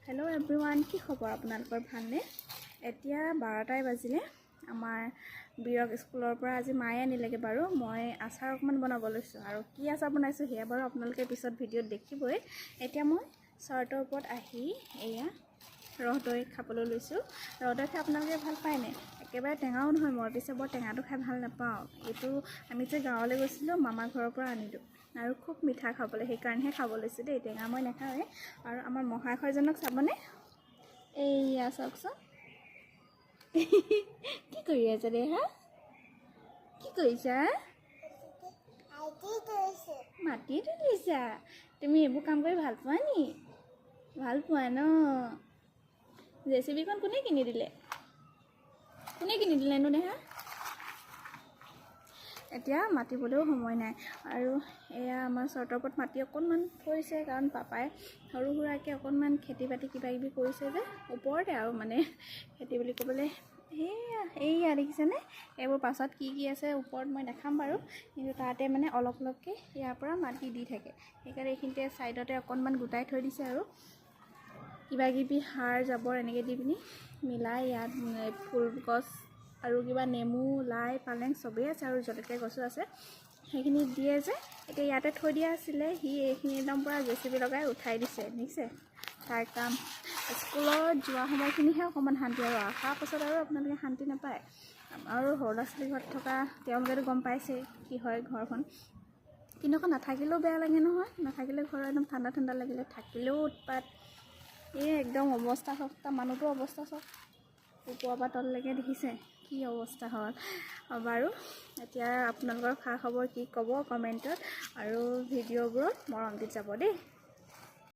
Hello' everyone, কি খবৰ আপোনালোকৰ? ভালনে? এতিয়া 12টাই বাজিলে। আমাৰ বীৰক স্কুলৰ পৰা আজি মায়ে আনিলেগৈ বাৰু। মই আচাৰ অকণমান বনাব লৈছোঁ, আৰু কি আচাৰ বনাইছোঁ সেয়া বাৰু আপোনালোকে পিছত ভিডিঅ'ত দেখিবই। এতিয়া মই চৰ্টৰ ওপৰত আহি এয়া ৰহদৈ খাবলৈ লৈছোঁ। ৰহদৈ খাই আপোনালোকে ভাল পায়নে? একেবাৰে টেঙাও নহয়, মই পিছে বৰ টেঙাটো খাই ভাল নাপাওঁ। এইটো আমি যে গাঁৱলৈ গৈছিলোঁ, মামাৰ ঘৰৰ পৰা আনিলোঁ, আৰু খুব মিঠা খাবলৈ, সেইকাৰণেহে খাব লৈছোঁ দেই। টেঙা মই নাখাওঁৱে। আৰু আমাৰ মহাশয়জনক চাবনে? এইয়া চাওকচোন, কি কৰি আছে দে? হা, কি কৰিছা? মাটি তুলিছা? তুমি এইবোৰ কাম কৰি ভাল পোৱা নি? ভাল পোৱা ন? জেচিবিখন কোনে কিনি দিলে? কোনে কিনি দিলেনো দেহা? এতিয়া মাতিবলৈও সময় নাই। আৰু এয়া আমাৰ চৰ্টৰ ওপৰত মাটি অকণমান পৰিছে, কাৰণ পাপাই সৰু সুৰাকৈ অকণমান খেতি বাতি কিবা কিবি কৰিছে যে, ওপৰতে আৰু মানে খেতি বুলি ক'বলৈ এইয়া দেখিছেনে? এইবোৰ পাছত কি কি আছে ওপৰত মই দেখাম বাৰু, কিন্তু তাতে মানে অলপ অলপকৈ ইয়াৰ পৰা মাটি দি থাকে। সেইকাৰণে এইখিনিতে ছাইডতে অকণমান গোটাই থৈ দিছে, আৰু কিবা কিবি সাৰ জাবৰ এনেকৈ দি পিনি মিলাই ইয়াত ফুল গছ আৰু কিবা নেমু, লাই, পালেং চবেই আছে, আৰু জলকীয়া গছো আছে। সেইখিনি দিয়ে যে এতিয়া ইয়াতে থৈ দিয়া আছিলে, সি এইখিনি একদম পূৰা জেচিবি লগাই উঠাই দিছে। দেখিছে তাৰ কাম? স্কুলত যোৱা সময়খিনিহে অকণমান শান্তি, আৰু অহাৰ পাছত আৰু আপোনালোকে শান্তি নাপায়। আৰু সৰু ল'ৰা ছোৱালী ঘৰত থকা তেওঁলোকেতো গম পাইছেই কি হয় ঘৰখন। কিন্তু আকৌ নাথাকিলেও বেয়া লাগে নহয়। নাথাকিলে ঘৰ একদম ঠাণ্ডা ঠাণ্ডা লাগিলে, থাকিলেও উৎপাত। একদম অৱস্থা চাওক, তাৰ মানুহটোৰ অৱস্থা চাওক, ওপৰৰ পৰা তললৈকে দেখিছে কি অৱস্থা হ'ল বাৰু। এতিয়া আপোনালোকৰ খা খবৰ কি ক'ব কমেণ্টত, আৰু ভিডিঅ'বোৰত মৰম দি যাব দেই।